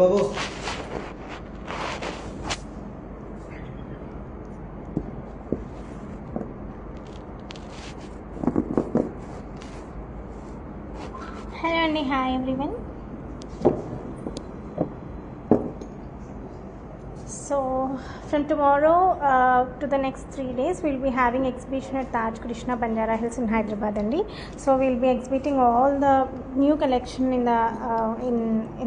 Babu Hello and hi everyone. So from tomorrow to the next 3 days we'll be having exhibition at Taj Krishna Banjara Hills in Hyderabad andi. So we'll be exhibiting all the new collection in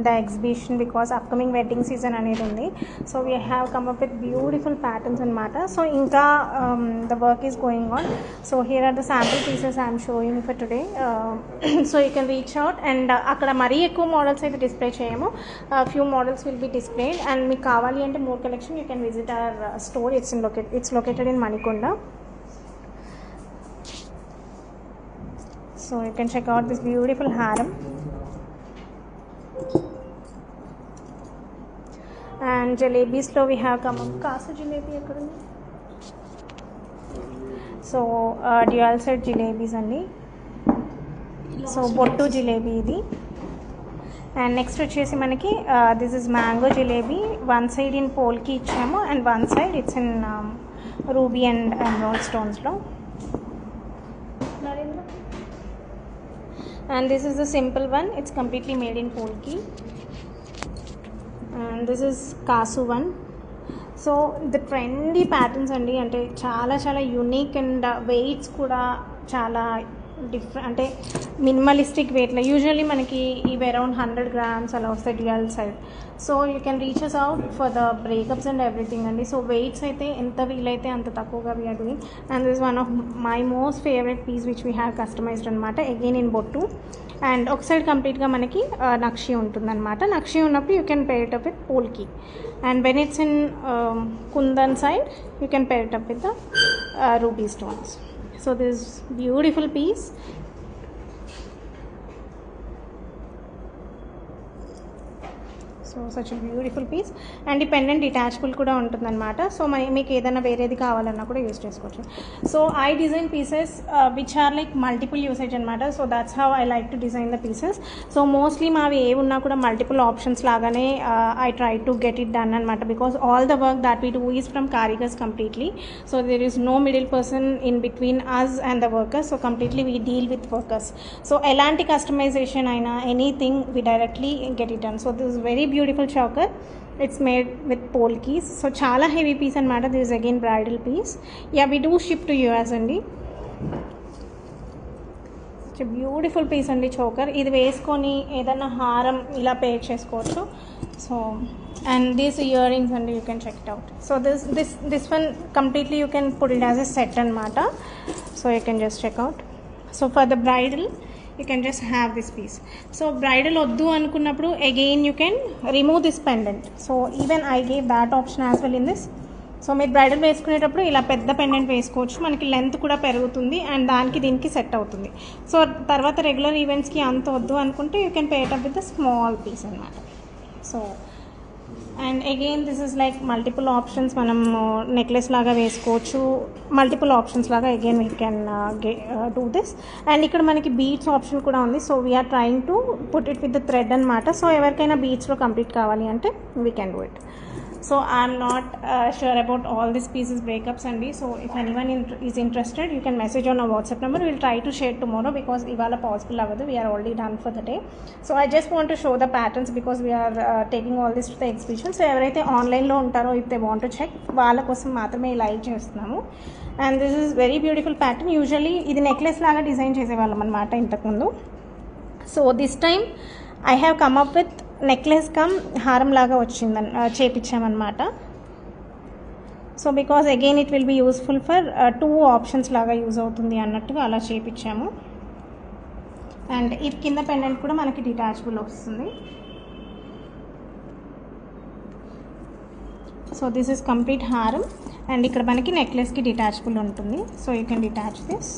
the exhibition because upcoming wedding season anedi undi. So we have come up with beautiful patterns and mata. So inka the work is going on. So here are the sample pieces I am showing for today. So you can reach out and akkada mari ekku models aithe display cheyamu. Few models will be displayed and meeku kavali ante more collection you can visit our store. It's located in Manikonda. So you can check out this beautiful harem. And jalebis lo we have come up kasu jalebi ekkada undi. So dual set jalebis andi. So bottu jalebi idi. And next వచ్చేసి మనకి this is mango jalebi. One side in polki ఇచ్చాము and one side it's in ruby and emerald stones లో. And this is the simple one. It's completely made in polki. And this is kasu one. So the trendy patterns అండి అంటే చాలా చాలా unique and weights కూడా చాలా different అంటే minimalistic వెయిట్లో usually మనకి ఇవి అరౌండ్ 100 grams అలా వస్తాయి dual side. So you can reach us out for the breakups and everything అండి. సో వెయిట్స్ అయితే ఎంత వీలైతే అంత తక్కువగా we are doing. And this one of my most favourite piece which we have customised అనమాట again in bottu. And ఒక side కంప్లీట్గా మనకి నక్షి ఉంటుందన్నమాట. నక్షి ఉన్నప్పుడు you can pair it up with polki. And when it's in kundan side you can pair it up with the ruby stones. So this beautiful piece. So such beautiful piece and ఈ pendant detachable కూడా ఉంటుందన్నమాట. So మీకు ఏదైనా వేరేది కావాలన్నా కూడా use చేసుకోవచ్చు. So I design pieces which are like multiple usage అనమాట. So that's how I like to design the pieces. So mostly మావి ఏ ఉన్నా కూడా మల్టిపుల్ ఆప్షన్స్ లాగానే I try to get it done అనమాట. Because all the work that we do is from karigars completely. So there is no middle person in between us and the workers. So completely we deal with workers. So ఎలాంటి customization అయినా anything we directly get it done. So this is very beautiful choker. It's made with polkis. So chala heavy piece anamata. This is again bridal piece. Yeah, we do ship to US andi. It's a beautiful piece andi choker. Idi veskoni edanna haram ila pair chesukochu. So and these earrings andi you can check it out. So this one completely you can put it as a set anamata. So you can just check out. So for the bridal you can just have this piece. So bridal oddu anukunnappudu again you can remove this pendant. So even I gave that option as well in this. So మీరు bridal వేసుకునేటప్పుడు ఇలా పెద్ద pendant వేసుకోవచ్చు. మనకి length కూడా పెరుగుతుంది and దానికి దీనికి సెట్ అవుతుంది. సో తర్వాత రెగ్యులర్ ఈవెంట్స్కి అంత వద్దు అనుకుంటే you can pair up with the small piece అనమాట. So and again this is like multiple options. మనం నెక్లెస్ లాగా వేసుకోవచ్చు, మల్టిపుల్ ఆప్షన్స్ లాగా again we can do this. And ఇక్కడ మనకి బీడ్స్ ఆప్షన్ కూడా ఉంది. So we are trying to put it with the thread అనమాట. సో ఎవరికైనా బీడ్స్లో కంప్లీట్ కావాలి అంటే we can do it. So I'm not sure about all these pieces breakups and so if anyone is interested you can message on our WhatsApp number. We'll try to share tomorrow because ivala possible avadu. We are already done for the day. So I just want to show the patterns because we are taking all this to the exhibition. So evaraithe online lo untaro if they want to check vaalla kosam maatrame live chestunamu. And this is very beautiful pattern. Usually idi necklace laga design chesevallam anamata intaku mundu. So this time I have come up with necklace come హారం లాగా వచ్చిందని చేపించామన్నమాట. So because again it will be useful for 2 options లాగా use అవుతుంది అన్నట్టుగా అలా చేపించాము. And ఇది కింద పెండెంట్ కూడా మనకి డిటాచబుల్ వస్తుంది. సో దిస్ ఈస్ కంప్లీట్ హారం అండ్ ఇక్కడ మనకి నెక్లెస్కి డిటాచబుల్ ఉంటుంది. So you can detach this.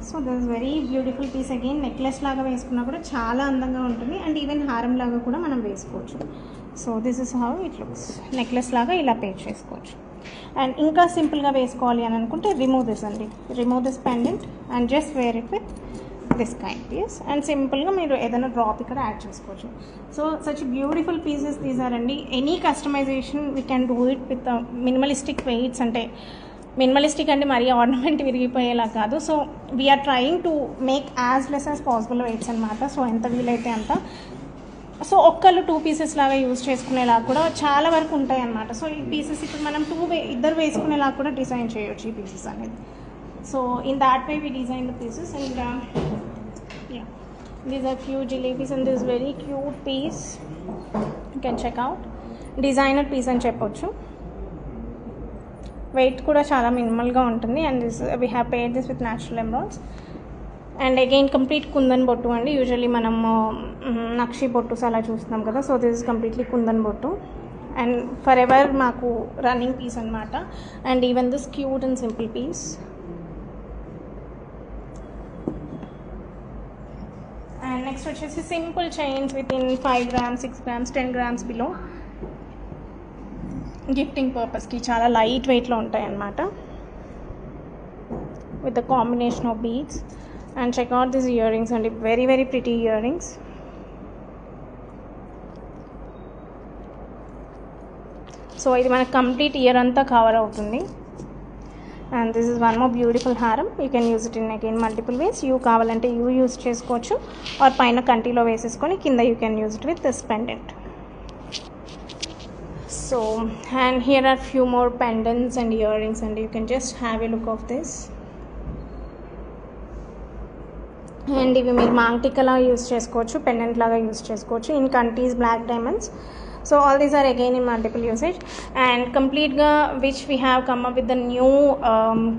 So this is very beautiful piece. Again necklace లాగా వేసుకున్నా కూడా చాలా అందంగా ఉంటుంది అండ్ ఈవెన్ హారం లాగా కూడా మనం వేసుకోవచ్చు. So this is how it looks. Necklace లాగా ఇలా పేర్ చేసుకోవచ్చు. అండ్ ఇంకా సింపుల్గా వేసుకోవాలి అని అనుకుంటే రిమూవ్ దిస్ అండి, remove this pendant and just wear it with this kind piece and సింపుల్గా మీరు ఏదైనా డ్రాప్ ఇక్కడ యాడ్ చేసుకోవచ్చు. So such beautiful pieces these are అండి. Any customisation we can do it with minimalistic weights. అంటే minimalistic అంటే మరీ ఆర్నమెంట్ విరిగిపోయేలా కాదు. So we are trying to make as less as possible weights అనమాట. సో ఎంత వీలైతే అంత. సో ఒక్కళ్ళు 2 పీసెస్ లాగా యూజ్ చేసుకునేలా కూడా చాలా వరకు ఉంటాయి అన్నమాట. సో ఈ పీసెస్ ఇప్పుడు మనం ఇద్దరు వేసుకునేలా కూడా డిజైన్ చేయొచ్చు ఈ పీసెస్ అనేది. So in that way we design the pieces and yeah, these are few jalebis and this very cute piece you can check out. Designer piece అని చెప్పొచ్చు. వెయిట్ కూడా చాలా మినిమల్గా ఉంటుంది. And this we have paired this with natural emeralds. And again complete kundan bottu అండి. Usually మనం నక్షి బొట్టుస్ అలా చూస్తున్నాం కదా. So this is completely kundan bottu and forever మాకు రన్నింగ్ పీస్ అనమాట. And even this cute and simple piece. And next వచ్చేసి simple chains with in 5 grams, 6 grams, 10 grams below. Gifting పర్పస్కి చాలా లైట్ వెయిట్లో ఉంటాయి అన్నమాట. With the combination of beads. And check out this earrings అండి, very very pretty earrings. So ఇది మనకు complete ear అంతా కవర్ అవుతుంది. And this is one more beautiful haram. You can use it in again multiple ways. You కావాలంటే you use చేసుకోవచ్చు, or పైన కంటిలో వేసేసుకొని కింద you can use it with this pendant. So and here are few more pendants and earrings and you can just have a look of this. And ఇవి మీరు మాంగ్టికలా use చేసుకోవచ్చు, పెండెంట్ లాగా యూజ్ చేసుకోవచ్చు in kantis, black diamonds. So all these are again in multiple usage and completely which we have come up with the new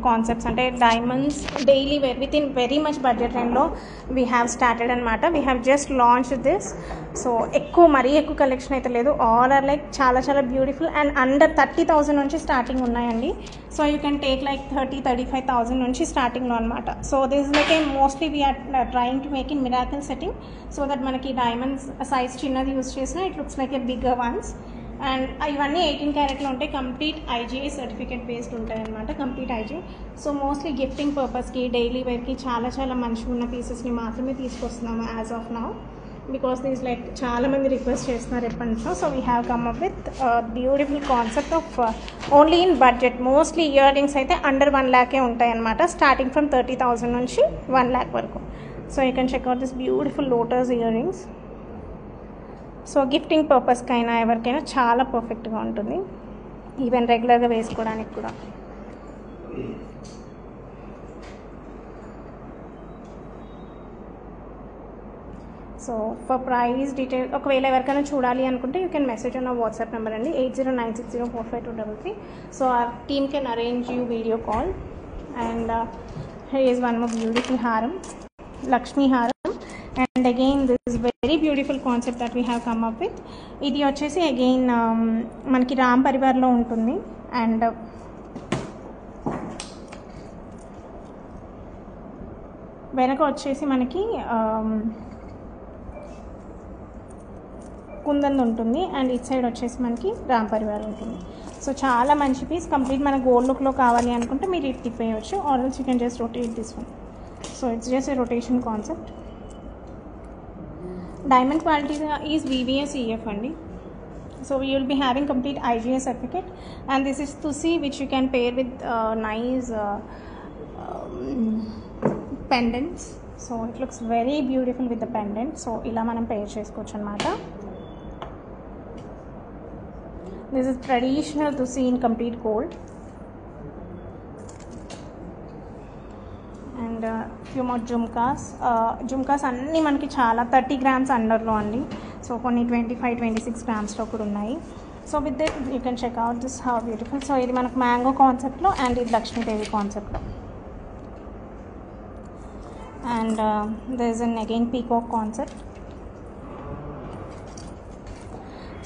concepts ante diamonds daily wear within very much budget range lo we have started anamata. We have just launched this. So ekku mari ekku collection aithe ledu, all are like chala beautiful and under 30,000 nunchi starting unnayandi. So you can take like 30-35,000 nunchi starting lo anamata. So this is like a mostly we are trying to make in miracle setting so that manaki diamonds size chinnadi use chesina it looks like a bigger ones. And ఇవన్నీ 18 క్యారెట్లో ఉంటాయి. Complete IGI certificate based ఉంటాయి అన్నమాట, complete I G. So mostly gifting పర్పస్కి, daily వేర్కి చాలా మంచిగా ఉన్న పీసెస్ని మాత్రమే తీసుకొస్తున్నాము as of now. Because these like చాలామంది రిక్వెస్ట్ చేస్తున్నారు ఎప్పటి నుంచో. So we have come up with beautiful concept of only in budget. Mostly earrings అయితే అండర్ 1 lakh ఉంటాయి అన్నమాట, స్టార్టింగ్ ఫ్రమ్ 30,000 నుంచి 1 lakh వరకు. So you can check out this beautiful lotus earrings. So gifting పర్పస్కైనా ఎవరికైనా చాలా పర్ఫెక్ట్గా ఉంటుంది, ఈవెన్ రెగ్యులర్గా వేసుకోవడానికి కూడా. సో ఫర్ ప్రైస్ డీటెయిల్ ఒకవేళ ఎవరికైనా చూడాలి అనుకుంటే you can message on WhatsApp number అండి 8096045233. So our team can arrange you video call. And here is one more beautiful haram, Lakshmi haram. And again this is very beautiful concept that we have come up with. ఇది వచ్చేసి again మనకి రామ్ పరివార్లో ఉంటుంది. And వెనక వచ్చేసి మనకి కుందన్ ఉంటుంది and it side వచ్చేసి మనకి రామ్ పరివార్ ఉంటుంది. సో చాలా మంచి పీస్. కంప్లీట్ మన గోల్డ్ లుక్లో కావాలి అనుకుంటే మీరు ఇది తిప్పేయచ్చు, or else you can just rotate this one. So it's just a rotation concept. Diamond quality is VVS EF అండి. So you will be having complete IGS certificate and this is Tusi which you can pair with nice pendants. So it looks very beautiful with the pendant. So ఇలా మనం pair చేసుకోవచ్చు అన్నమాట. This is traditional Tusi in complete gold. And few more jhumkas అన్నీ మనకి చాలా 30 grams అండర్లో అండి. So కొన్ని 25-26 grams కూడా ఉన్నాయి. So with that you can check out this how beautiful. So ఇది మనకు మ్యాంగో కాన్సెప్ట్లో అండ్ ఇది లక్ష్మీదేవి కాన్సెప్ట్లో. And there is an again peacock concept.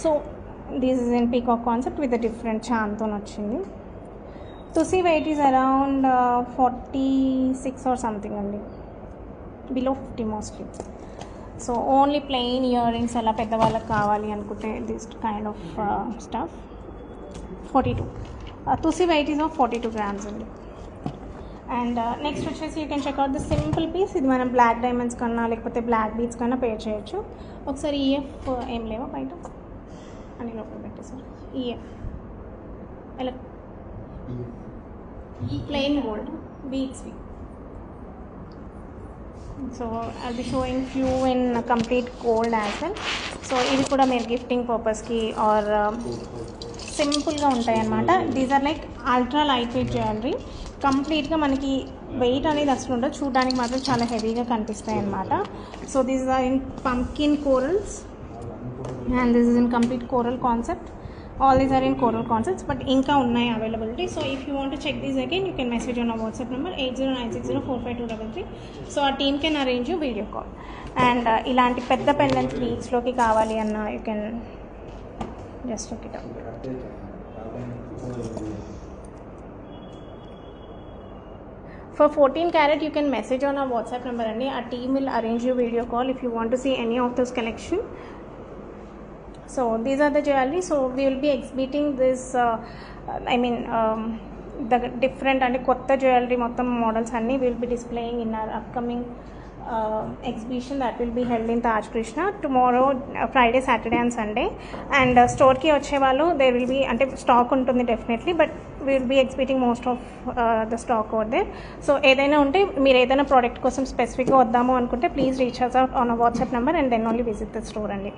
So this is in peacock concept with different చాన్తో వచ్చింది. Tusi weight is around 46 or something only, below 50 mostly. So only plain earrings అలా పెద్దవాళ్ళకి కావాలి అనుకుంటే దిస్ కైండ్ ఆఫ్ స్టఫ్ 42 తుసి weight is of 42 grams అండి. And next వచ్చేసి you can check out the simple piece. ఇది మనం బ్లాక్ డైమండ్స్ కన్నా లేకపోతే బ్లాక్ బీడ్స్ కన్నా పేర్ చేయొచ్చు. ఒకసారి ఈఎఫ్ ఏం లేవా బయట అని లోపల పెట్టేసారు. ఈఎఫ్ ఎలా ప్లెయిన్ గోల్డ్ బీడ్స్వి. So I'll be showing few in complete gold as well. So ఇది కూడా మీరు గిఫ్టింగ్ పర్పస్కి ఆర్ సింపుల్గా ఉంటాయి అన్నమాట. These are like ultra light weight jewellery. కంప్లీట్గా మనకి వెయిట్ అనేది అసలు ఉండదు, చూడడానికి మాత్రం చాలా హెవీగా కనిపిస్తాయి అన్నమాట. So these are in pumpkin corals and this is in complete coral concept. All these are in coral concepts, but ఇంకా ఉన్నాయి availability. So if you want to check these again you can message on our WhatsApp number 8096045233. So ఆ team can arrange you video call. And ఇలాంటి పెద్ద pendants బీడ్స్లోకి కావాలి అన్న you can just check it out. For 14 carat you can message on our WhatsApp number and our team will arrange you video call if you want to see any of those collection. So these are the jewelry. So we will be exhibiting this the different and kotta jewelry mottam models anni we will be displaying in our upcoming exhibition that will be held in Taj Krishna tomorrow, Friday, Saturday and Sunday. And store ki vache vallu there will be ante stock untundi definitely, but we will be exhibiting most of the stock over there. So edaina unte meer edaina product kosam specific ga vaddamu anukunte please reach us out on our WhatsApp number and then only visit the store andi.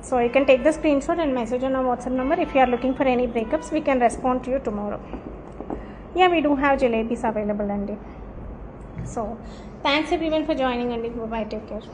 So you can take the screenshot and message on our WhatsApp number. If you are looking for any breakups we can respond to you tomorrow. Yeah, we do have jalebis available andi. So thanks everyone for joining and bye, take care.